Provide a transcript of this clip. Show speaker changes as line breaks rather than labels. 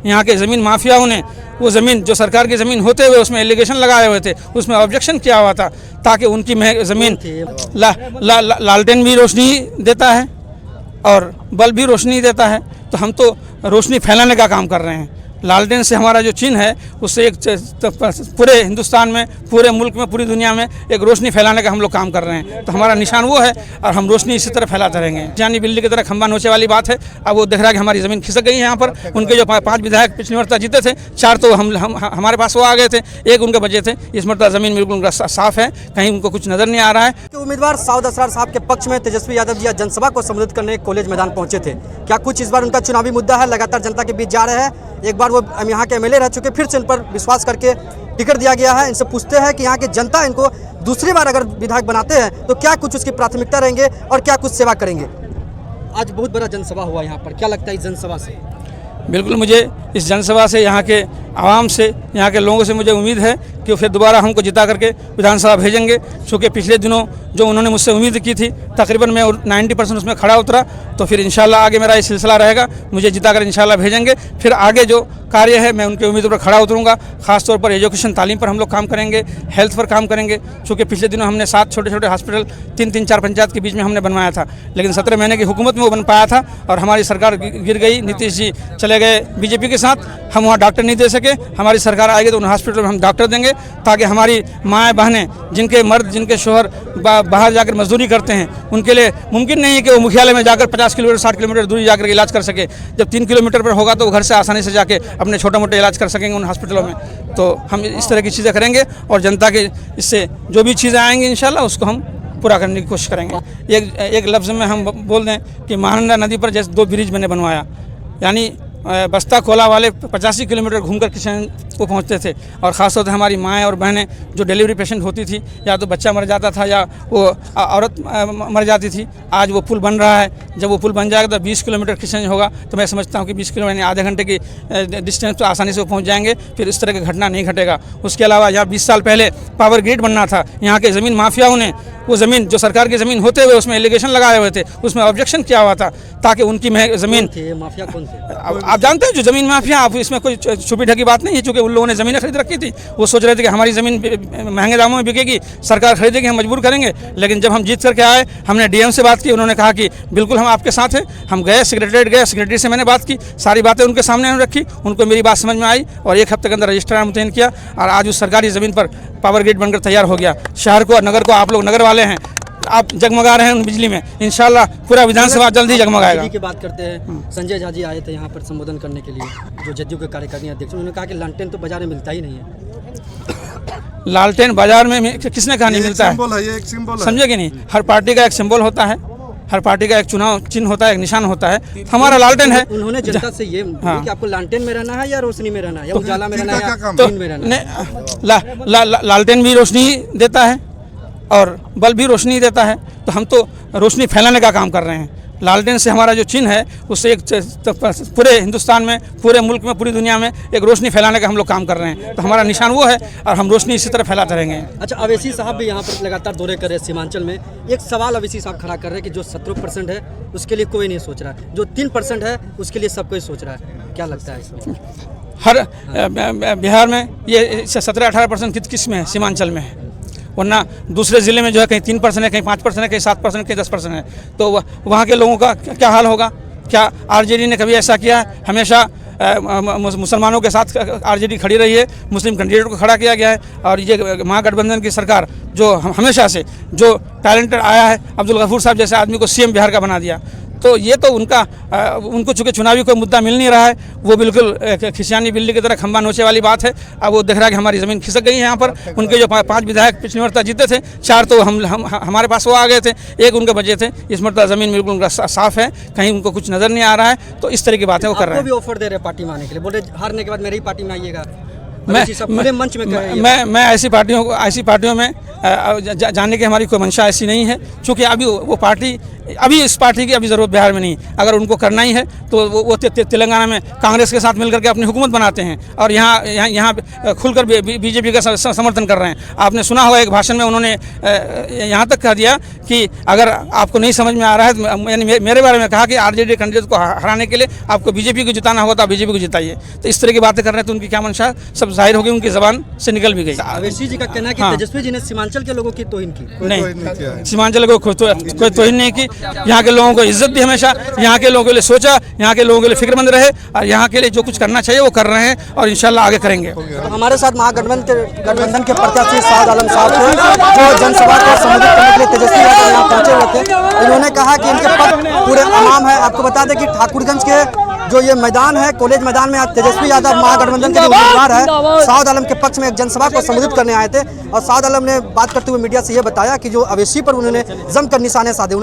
यहाँ के ज़मीन माफियाओं ने वो ज़मीन जो सरकार की ज़मीन होते हुए उसमें एलिगेशन लगाए हुए थे, उसमें ऑब्जेक्शन किया हुआ था ताकि उनकी ज़मीन लालटेन भी रोशनी देता है और बल्ब भी रोशनी देता है। तो हम तो रोशनी फैलाने का काम कर रहे हैं। लालटेन से हमारा जो चिन्ह है उससे एक पूरे हिंदुस्तान में, पूरे मुल्क में, पूरी दुनिया में एक रोशनी फैलाने का हम लोग काम कर रहे हैं। तो हमारा निशान वो है और हम रोशनी इसी तरह फैलाते रहेंगे। जानी बिल्ली की तरह खंबा नोचे वाली बात है। अब वो देख रहा है कि हमारी ज़मीन खिसक गई है। यहाँ पर उनके जो 5 विधायक पिछली मरतबा जीते थे, 4 तो हमारे पास वो आ गए थे, 1 उनके बचे थे। इस मरतबा ज़मीन बिल्कुल साफ़ है, कहीं उनको कुछ नज़र नहीं आ रहा है।
उम्मीदवार साउद असरार साहब के पक्ष में तेजस्वी यादव जी आज जनसभा को संबोधित करने कॉलेज मैदान पहुंचे थे। क्या कुछ इस बार उनका चुनावी मुद्दा है? लगातार जनता के बीच जा रहे हैं। एक बार वो यहाँ के एमएलए रह चुके, फिर से इन पर विश्वास करके टिकट दिया गया है। इनसे पूछते हैं कि यहाँ की जनता इनको दूसरी बार अगर विधायक बनाते हैं तो क्या कुछ उसकी प्राथमिकता रहेंगे और क्या कुछ सेवा करेंगे। आज बहुत बड़ा जनसभा हुआ यहाँ पर, क्या लगता है इस जनसभा से?
बिल्कुल, मुझे इस जनसभा से, यहाँ के आवाम से, यहाँ के लोगों से मुझे उम्मीद है कि वो फिर दोबारा हमको जिता करके विधानसभा भेजेंगे। चूँकि पिछले दिनों जो उन्होंने मुझसे उम्मीद की थी, तकरीबन मैं 90% उसमें खड़ा उतरा। तो फिर इंशाल्लाह आगे मेरा ये सिलसिला रहेगा, मुझे जिता कर इंशाल्लाह भेजेंगे। फिर आगे जो कार्य है मैं उनकी उम्मीदों पर खड़ा उतरूँगा। ख़ासतौर पर एजुकेशन, तालीम पर हम लोग काम करेंगे, हेल्थ पर काम करेंगे। चूँकि पिछले दिनों हमने 7 छोटे-छोटे हॉस्पिटल 3-4 पंचायत के बीच में हमने बनवाया था, लेकिन 17 महीने की हुकूमत में वो बन पाया था और हमारी सरकार गिर गई। नीतीश जी चले गए बीजेपी के साथ, हम वहाँ डॉक्टर नहीं दे सके। हमारी सरकार आएगी तो उन हॉस्पिटल में हम डॉक्टर देंगे ताकि हमारी माएँ बहनें, जिनके मर्द, जिनके शोहर बाहर जाकर मजदूरी करते हैं, उनके लिए मुमकिन नहीं है कि वो मुख्यालय में जाकर 50 किलोमीटर 60 किलोमीटर दूरी जाकर इलाज कर सके। जब 3 किलोमीटर पर होगा तो वो घर से आसानी से जाके अपने छोटे मोटे इलाज कर सकेंगे उन हॉस्पिटलों में। तो हम इस तरह की चीज़ें करेंगे और जनता के इससे जो भी चीज़ें आएंगी इंशाल्लाह उसको हम पूरा करने की कोशिश करेंगे। एक लफ्ज़ में हम बोल दें कि महानंदा नदी पर जैसे 2 ब्रिज मैंने बनवाया, यानी बस्ता कोला वाले 85 किलोमीटर घूमकर किशन को पहुंचते थे। और ख़ासतौर से हमारी माएँ और बहनें जो डिलीवरी पेशेंट होती थी, या तो बच्चा मर जाता था या वो औरत मर जाती थी। आज वो पुल बन रहा है, जब वो पुल बन जाएगा तो 20 किलोमीटर किशन होगा। तो मैं समझता हूँ कि 20 किलोमीटर यानी आधे घंटे की डिस्टेंस तो आसानी से वो पहुँच जाएंगे। फिर इस तरह की घटना नहीं घटेगा। उसके अलावा यहाँ 20 साल पहले पावर ग्रिड बनना था, यहाँ के ज़मीन माफियाओं ने वो ज़मीन जो सरकार की ज़मीन होते हुए उसमें एलिगेशन लगाए हुए थे, उसमें ऑब्जेक्शन किया हुआ था ताकि उनकी ज़मीन,
माफिया कौन थे?
आप जानते हैं जो ज़मीन माफिया, आप इसमें कोई छुपी ढकी बात नहीं है। चूँकि उन लोगों ने ज़मीनें खरीद रखी थी, वो सोच रहे थे कि हमारी ज़मीन महंगे दामों में बिकेगी, सरकार खरीदेगी, हम मजबूर करेंगे। लेकिन जब हम जीत करके आए, हमने डीएम से बात की, उन्होंने कहा कि बिल्कुल हम आपके साथ हैं। हम गए, सेक्रेटरीट गए, सेक्रेटरी से मैंने बात की, सारी बातें उनके सामने रखी, उनको मेरी बात समझ में आई और 1 हफ्ते के अंदर रजिस्ट्रार मुतयन किया और आज उस सरकारी ज़मीन पर पावर ग्रिड बनकर तैयार हो गया। शहर को, नगर को, आप लोग नगर वाले हैं, आप जगमगा रहे हैं उन बिजली में। इंशाल्लाह पूरा विधानसभा जल्द ही जगमगाएगा।
की बात करते हैं, संजय झा जी आए थे यहाँ पर संबोधन करने के लिए, जो जदयू के कार्यकारिणी अध्यक्ष। उन्होंने कहा कि लालटेन तो बाजार में मिलता ही नहीं है।
लालटेन बाजार में किसने कहा नहीं मिलता है? समझे कि नहीं? हर पार्टी का एक सिंबल होता है, हर पार्टी का एक चुनाव चिन्ह होता है, एक निशान होता है। हमारा लालटेन है।
उन्होंने जनता से ये कि आपको लालटेन में रहना है या रोशनी में रहना है, या उजाला में रहना है या दिन में रहना है?
लालटेन भी रोशनी देता है और बल्ब भी रोशनी देता है। तो हम तो रोशनी फैलाने का काम कर रहे हैं। लालटेन से हमारा जो चिन्ह है उससे एक पूरे हिंदुस्तान में, पूरे मुल्क में, पूरी दुनिया में एक रोशनी फैलाने का हम लोग काम कर रहे हैं। तो हमारा निशान वो है और हम रोशनी इसी तरह फैलाते रहेंगे।
अच्छा, अवैसी साहब भी यहाँ पर लगातार दौरे कर रहे हैं सीमांचल में। एक सवाल अवैसी साहब खड़ा कर रहे हैं कि जो 17% है उसके लिए कोई नहीं सोच रहा है, जो 3% है उसके लिए सब कोई सोच रहा है। क्या लगता है इसमें?
हर बिहार में ये 17-18% किस में है? सीमांचल में है। वरना दूसरे ज़िले में जो है कहीं 3% है, कहीं 5% है, कहीं 7%, कहीं 10% है। तो वहाँ के लोगों का क्या हाल होगा? क्या आरजेडी ने कभी ऐसा किया है? हमेशा मुसलमानों के साथ आरजेडी खड़ी रही है, मुस्लिम कैंडिडेट को खड़ा किया गया है। और ये महागठबंधन की सरकार जो हमेशा से जो टैलेंटेड आया है, अब्दुल गफूर साहब जैसे आदमी को सीएम बिहार का बना दिया। तो ये तो उनको चूँकि चुनावी कोई मुद्दा मिल नहीं रहा है, वो बिल्कुल खिसियानी बिल्ली की तरह खंबा नोचे वाली बात है। अब वो देख रहा है कि हमारी ज़मीन खिसक गई है। यहाँ पर उनके जो 5 विधायक पिछली मरतबा जीते थे, 4 तो हमारे पास वो आ गए थे, 1 उनके बचे थे। इस मरतबा ज़मीन बिल्कुल साफ़ है, कहीं उनको कुछ नज़र नहीं आ रहा है। तो इस तरह की बातें वो कर रहे हैं।
भी ऑफर दे रहे हैं पार्टी में आने के लिए, बोले हारने के बाद मेरी पार्टी में आइएगा। अवैसी साहब खुले मंच में कहे ये
मैं ऐसी पार्टियों में जाने की हमारी कोई मंशा ऐसी नहीं है, क्योंकि अभी वो पार्टी इस पार्टी की अभी ज़रूरत बिहार में नहीं। अगर उनको करना ही है तो वो तेलंगाना में कांग्रेस के साथ मिलकर के अपनी हुकूमत बनाते हैं और यहाँ खुलकर बीजेपी का समर्थन कर रहे हैं। आपने सुना होगा एक भाषण में उन्होंने यहाँ तक कह दिया कि अगर आपको नहीं समझ में आ रहा है तो मैंने मेरे बारे में कहा कि आरजेडी कैंडिडेट को हराने के लिए आपको बीजेपी को जिताना होगा तो आप बीजेपी को जिताइए। तो इस तरह की बातें कर रहे हैं तो उनकी क्या मंशा सब जाहिर हो गई, उनकी ज़बान से निकल भी गई।
अवैसी जी का कहना है कि तेजस्वी जी ने सीमांचल के लोगों की तौहीन की।
नहीं, सीमांचल को कोई तौहीन नहीं की। यहाँ के लोगों को इज्जत दी हमेशा, यहाँ के लोगों के लिए सोचा, यहाँ के लोगों के लिए फिक्रमंद रहे और यहाँ के लिए जो कुछ करना चाहिए वो कर रहे हैं और इंशाल्लाह आगे करेंगे।
तो हमारे साथ महागठबंधन के प्रत्याशी साद आलम साहब थे, जो जनसभा को संबोधित करने के लिए तेजस्वी यादव यहाँ पहुंचे हुए थे। इन्होंने कहा कि इनके पक्ष पूरे तमाम है। आपको बता दें कि ठाकुरगंज के जो ये मैदान है, कॉलेज मैदान में आज तेजस्वी यादव महागठबंधन के जो उम्मीदवार है साद आलम के पक्ष में एक जनसभा को संबोधित करने आए थे और साद आलम ने बात करते हुए मीडिया से ये बताया कि जो अवैसी पर उन्होंने जमकर निशाने साधे।